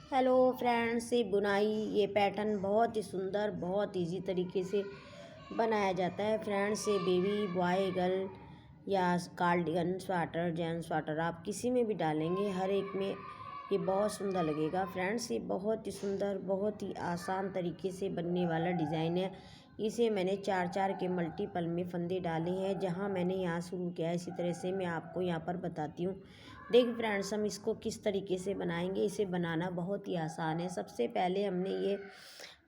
Hello friends, ये बुनाई ये पैटर्न बहुत ही सुंदर बहुत इजी तरीके से बनाया जाता है। फ्रेंड्स, ये बेबी बॉय गर्ल या कार्डिगन स्वेटर जेंट्स स्वेटर आप किसी में भी डालेंगे, हर एक में ये बहुत सुंदर लगेगा। फ्रेंड्स, ये बहुत ही सुंदर बहुत ही आसान तरीके से बनने वाला डिज़ाइन है। इसे मैंने 4-4 के मल्टीपल में फंदे डाले हैं। जहां मैंने यहाँ शुरू किया है इसी तरह से मैं आपको यहाँ पर बताती हूँ। देखिए फ्रेंड्स, हम इसको किस तरीके से बनाएंगे। इसे बनाना बहुत ही आसान है। सबसे पहले हमने ये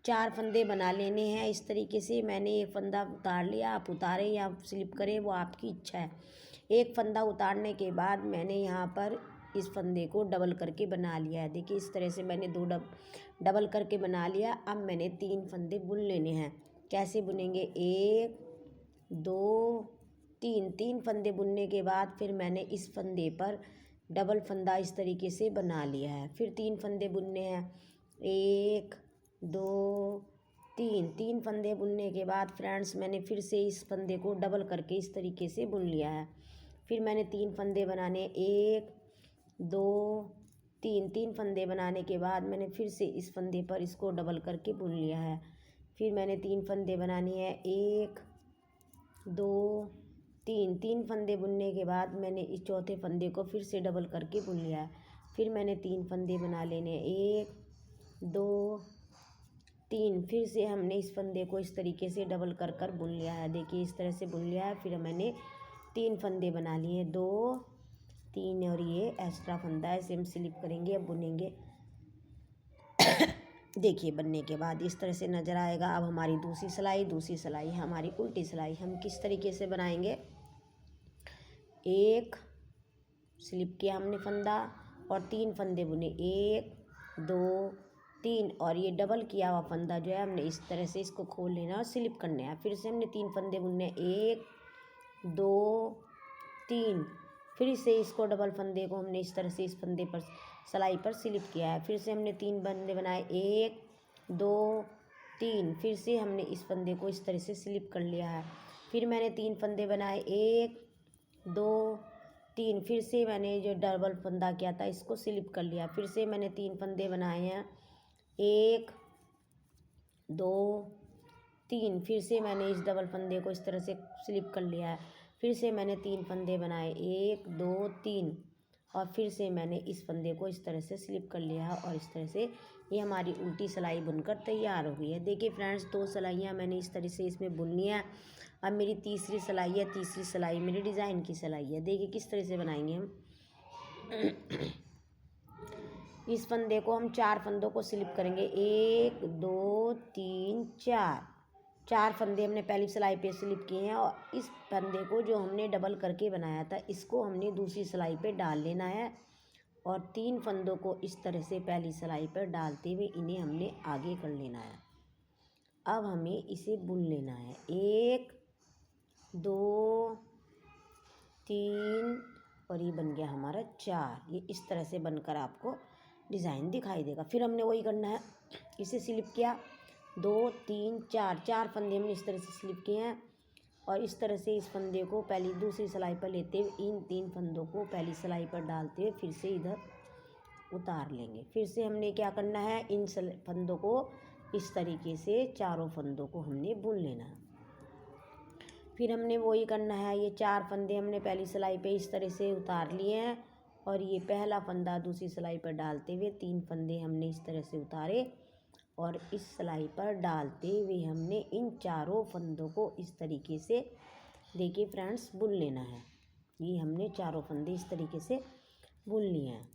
4 फंदे बना लेने हैं। इस तरीके से मैंने एक फंदा उतार लिया, आप उतारें या स्लिप करें वो आपकी इच्छा है। एक फंदा उतारने के बाद मैंने यहाँ पर इस फंदे को डबल करके बना लिया है। देखिए इस तरह से मैंने डबल करके बना लिया। अब मैंने 3 फंदे बुन लेने हैं। कैसे बुनेंगे, 1 2 3 फंदे बुनने के बाद फिर मैंने इस फंदे पर डबल फंदा इस तरीके से बना लिया है। फिर 3 फंदे बुनने हैं, 1 2 3 फंदे बुनने के बाद फ्रेंड्स मैंने फिर से इस फंदे को डबल करके इस तरीके से बुन लिया है। फिर मैंने 3 फंदे बनाने, 1 2 3 फंदे बनाने के बाद मैंने फिर से इस फंदे पर इसको डबल करके बुन लिया है। फिर मैंने 3 फंदे बनाने हैं, 1 2 3 फंदे बुनने के बाद मैंने इस चौथे फंदे को फिर से डबल करके बुन लिया है। फिर मैंने 3 फंदे बना लेने, 1 2 3 फिर से हमने इस फंदे को इस तरीके से डबल कर बुन लिया है। देखिए इस तरह से बुन लिया है। फिर मैंने 3 फंदे बना लिए, 2 3 और ये एक्स्ट्रा फंदा है, इसे हम स्लिप करेंगे, अब बुनेंगे। देखिए बनने के बाद इस तरह से नज़र आएगा। अब हमारी दूसरी सिलाई हमारी उल्टी सिलाई हम किस तरीके से बनाएंगे। एक स्लिप किया हमने फंदा और 3 फंदे बुने, 1 2 3 और ये डबल किया हुआ फंदा जो है हमने इस तरह से इसको खोल लेना और स्लिप करने हैं। फिर से हमने 3 फंदे बुनने, 1 2 3 फिर से इसको डबल फंदे को हमने इस तरह से इस फंदे पर सिलाई पर स्लिप किया है। फिर से हमने 3 फंदे बनाए, 1 2 3 फिर से हमने इस फंदे को इस तरह से स्लिप कर लिया है। फिर मैंने 3 फंदे बनाए, 1 2 3 फिर से मैंने जो डबल फंदा किया था इसको स्लिप कर लिया। फिर से मैंने 3 फंदे बनाए हैं, 1 2 3 फिर से मैंने इस डबल फंदे को इस तरह से स्लिप कर लिया है। फिर से मैंने 3 फंदे बनाए, 1 2 3 और फिर से मैंने इस फंदे को इस तरह से स्लिप कर लिया है और इस तरह से ये हमारी उल्टी सिलाई बुनकर तैयार हो गई है। देखिए फ्रेंड्स, 2 सिलाइयाँ मैंने इस तरह से इसमें बुन लिया है। अब मेरी तीसरी सिलाई है। तीसरी सिलाई मेरी डिज़ाइन की सिलाई है। देखिए किस तरह से बनाएंगे हम। इस फंदे को हम 4 फंदों को स्लिप करेंगे, 1 2 3 4 फंदे हमने पहली सिलाई पे स्लिप किए हैं और इस फंदे को जो हमने डबल करके बनाया था इसको हमने दूसरी सिलाई पे डाल लेना है और 3 फंदों को इस तरह से पहली सिलाई पर डालते हुए इन्हें हमने आगे कर लेना है। अब हमें इसे बुन लेना है, 1 2 3 और ये बन गया हमारा 4। ये इस तरह से बनकर आपको डिज़ाइन दिखाई देगा। फिर हमने वही करना है, इसे स्लिप किया, 2 3 4 फंदे हमने इस तरह से स्लिप किए हैं और इस तरह से इस फंदे को पहली दूसरी सिलाई पर लेते हुए इन 3 फंदों को पहली सिलाई पर डालते हुए फिर से इधर उतार लेंगे। फिर से हमने क्या करना है, इन फंदों को इस तरीके से चारों फंदों को हमने बुन लेना है। फिर हमने वही करना है, ये 4 फंदे हमने पहली सिलाई पे इस तरह से उतार लिए हैं और ये पहला फंदा दूसरी सिलाई पर डालते हुए 3 फंदे हमने इस तरह से उतारे और इस सिलाई पर डालते हुए हमने इन चारों फंदों को इस तरीके से देखिए फ्रेंड्स बुन लेना है। ये हमने चारों फंदे इस तरीके से बुन लिए हैं।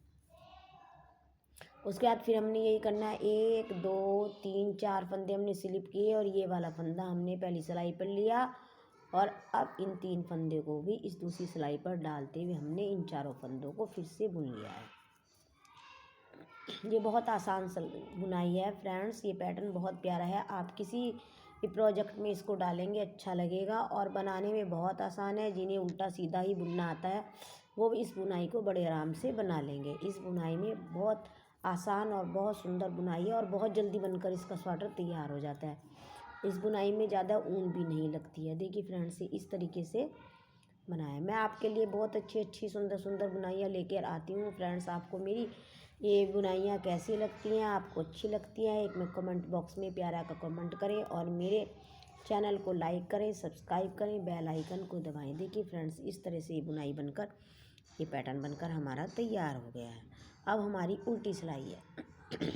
उसके बाद फिर हमने यही करना है, 1 2 3 4 फंदे हमने स्लिप किए और ये वाला फंदा हमने पहली सिलाई पर लिया और अब इन 3 फंदे को भी इस दूसरी सिलाई पर डालते हुए हमने इन चारों फंदों को फिर से बुन लिया है। ये बहुत आसान बुनाई है फ्रेंड्स, ये पैटर्न बहुत प्यारा है। आप किसी भी प्रोजेक्ट में इसको डालेंगे अच्छा लगेगा और बनाने में बहुत आसान है। जिन्हें उल्टा सीधा ही बुनना आता है वो इस बुनाई को बड़े आराम से बना लेंगे। इस बुनाई में बहुत आसान और बहुत सुंदर बुनाई है और बहुत जल्दी बनकर इसका स्वेटर तैयार हो जाता है। इस बुनाई में ज़्यादा ऊन भी नहीं लगती है। देखिए फ्रेंड्स, इस तरीके से बनाया। मैं आपके लिए बहुत अच्छी सुंदर बुनाइयाँ लेकर आती हूँ फ्रेंड्स। आपको मेरी ये बुनाइयाँ कैसी लगती हैं, आपको अच्छी लगती हैं, एक में कमेंट बॉक्स में प्यारा का कमेंट करें और मेरे चैनल को लाइक करें, सब्सक्राइब करें, बेल आइकन को दबाएं। देखिए फ्रेंड्स, इस तरह से ये बुनाई बनकर, ये पैटर्न बनकर हमारा तैयार हो गया है। अब हमारी उल्टी सिलाई है।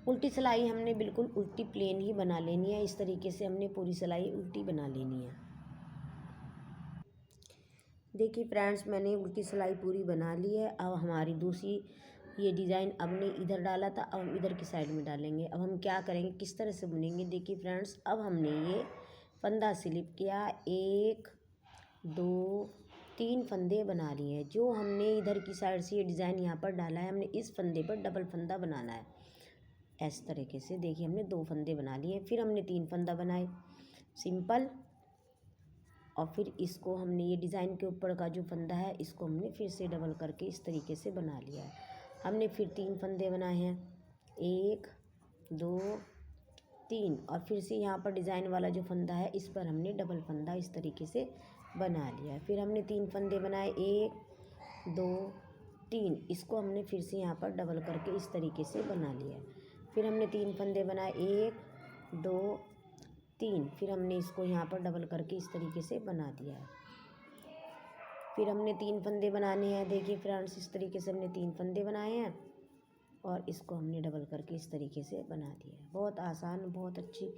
उल्टी सिलाई हमने बिल्कुल उल्टी प्लेन ही बना लेनी है। इस तरीके से हमने पूरी सिलाई उल्टी बना लेनी है। देखिए फ्रेंड्स, मैंने उल्टी सिलाई पूरी बना ली है। अब हमारी दूसरी ये डिज़ाइन हमने इधर डाला था, अब हम इधर की साइड में डालेंगे। अब हम क्या करेंगे, किस तरह से बुनेंगे, देखिए फ्रेंड्स, अब हमने ये फंदा स्लिप किया, 1 2 3 फंदे बना लिए हैं। जो हमने इधर की साइड से ये डिज़ाइन यहाँ पर डाला है, हमने इस फंदे पर डबल फंदा बनाना है। इस तरीके से देखिए हमने 2 फंदे बना लिए, फिर हमने 3 फंदा बनाए सिंपल, और फिर इसको हमने ये डिज़ाइन के ऊपर का जो फंदा है इसको हमने फिर से डबल करके इस तरीके से बना लिया है। हमने फिर 3 फंदे बनाए हैं, 1 2 3, और फिर से यहाँ पर डिज़ाइन वाला जो फंदा है इस पर हमने डबल फंदा इस तरीके से बना लिया है। फिर हमने 3 फंदे बनाए, 1 2 3, इसको हमने फिर से यहाँ पर डबल करके इस तरीके से बना लिया है। फिर हमने 3 फंदे बनाए, 1 2 3, फिर हमने इसको यहाँ पर डबल करके इस तरीके से बना दिया है। फिर हमने 3 फंदे बनाने हैं। देखिए फ्रेंड्स, इस तरीके से हमने 3 फंदे बनाए हैं और इसको हमने डबल करके इस तरीके से बना दिया है। बहुत आसान, बहुत अच्छी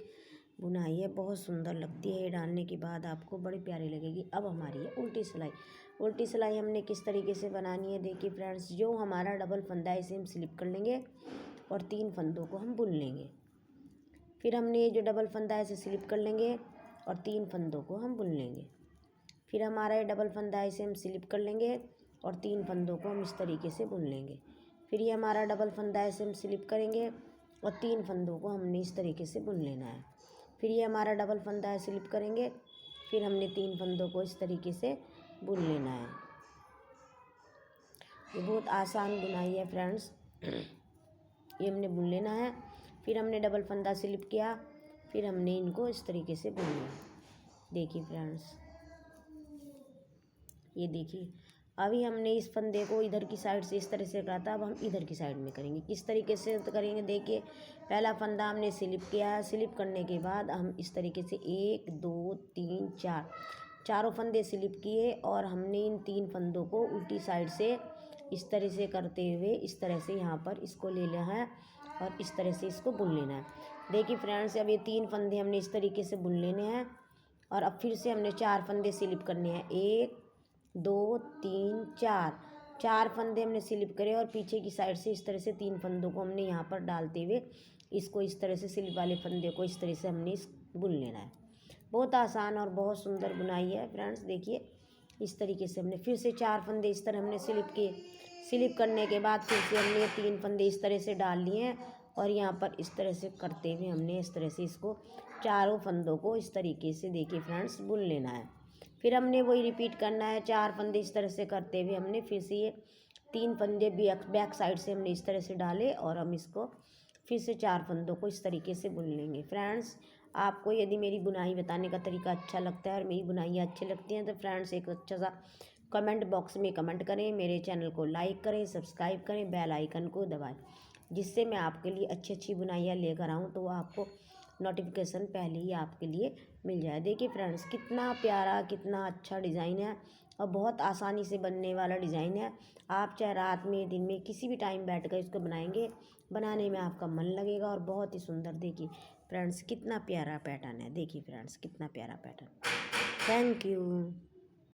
बुनाई है, बहुत सुंदर लगती है। ये डालने के बाद आपको बड़ी प्यारी लगेगी। अब हमारी है उल्टी सिलाई। उल्टी सिलाई हमने किस तरीके से बनानी है, देखिए फ्रेंड्स, जो हमारा डबल फंदा है इसे हम स्लिप कर लेंगे और 3 फंदों को हम बुन लेंगे। फिर हमने जो डबल फंदा है इसे स्लिप कर लेंगे और 3 फंदों को हम बुन लेंगे। फिर हमारा ये डबल फंदा है इसे हम स्लिप कर लेंगे और 3 फंदों को हम इस तरीके से बुन लेंगे। फिर ये हमारा डबल फंदा है इसे हम स्लिप करेंगे और 3 फंदों को हमने इस तरीके से बुन लेना है। फिर ये हमारा डबल फंदा है, स्लिप करेंगे, फिर हमने 3 फंदों को इस तरीके से बुन लेना है। ये बहुत आसान बुनाई है फ्रेंड्स। ये हमने बुन लेना है। फिर हमने डबल फंदा स्लिप किया, फिर हमने इनको इस तरीके से बुन लिया। देखिए फ्रेंड्स, ये देखिए, अभी हमने इस फंदे को इधर की साइड से इस तरह से करा था, अब हम इधर की साइड में करेंगे। किस तरीके से करेंगे, देखिए, पहला फंदा हमने स्लिप किया है, स्लिप करने के बाद हम इस तरीके से 1 2 3 4 चारों फंदे स्लिप किए और हमने इन 3 फंदों को उल्टी साइड से इस तरह से करते हुए इस तरह से यहाँ पर इसको ले लेना है और इस तरह से इसको बुन लेना है। देखिए फ्रेंड्स, अब ये 3 फंदे हमने इस तरीके से बुन लेने हैं और अब फिर से हमने 4 फंदे स्लिप करने हैं, 1 2 3 4, 4 फंदे हमने स्लिप करे और पीछे की साइड से इस तरह से 3 फंदों को हमने यहाँ पर डालते हुए इसको इस तरह से स्लिप वाले फंदे को इस तरह से हमने इस बुन लेना है। बहुत आसान और बहुत सुंदर बुनाई है फ्रेंड्स। देखिए, इस तरीके से हमने फिर से 4 फंदे इस तरह हमने स्लिप किए। स्लिप करने के बाद फिर से हमने 3 फंदे इस तरह से डाल लिए हैं और यहाँ पर इस तरह से करते हुए हमने इस तरह से इसको चारों फंदों को इस तरीके से, देखिए फ्रेंड्स, बुन लेना है। फिर हमने वही रिपीट करना है, 4 फंदे इस तरह से करते हुए हमने फिर से ये 3 फंदे बैक साइड से हमने इस तरह से डाले और हम इसको फिर से 4 फंदों को इस तरीके से बुन लेंगे। फ्रेंड्स, आपको यदि मेरी बुनाई बताने का तरीका अच्छा लगता है और मेरी बुनाइयाँ अच्छी लगती हैं तो फ्रेंड्स एक अच्छा सा कमेंट बॉक्स में कमेंट करें, मेरे चैनल को लाइक करें, सब्सक्राइब करें, बेल आइकन को दबाएं, जिससे मैं आपके लिए अच्छी अच्छी बुनाइयाँ लेकर आऊँ तो आपको नोटिफिकेशन पहले ही आपके लिए मिल जाए। देखिए फ्रेंड्स, कितना प्यारा, कितना अच्छा डिज़ाइन है और बहुत आसानी से बनने वाला डिज़ाइन है। आप चाहे रात में, दिन में, किसी भी टाइम बैठ कर इसको बनाएंगे, बनाने में आपका मन लगेगा और बहुत ही सुंदर। देखिए फ्रेंड्स, कितना प्यारा पैटर्न है। देखिए फ्रेंड्स, कितना प्यारा पैटर्न। Thank you.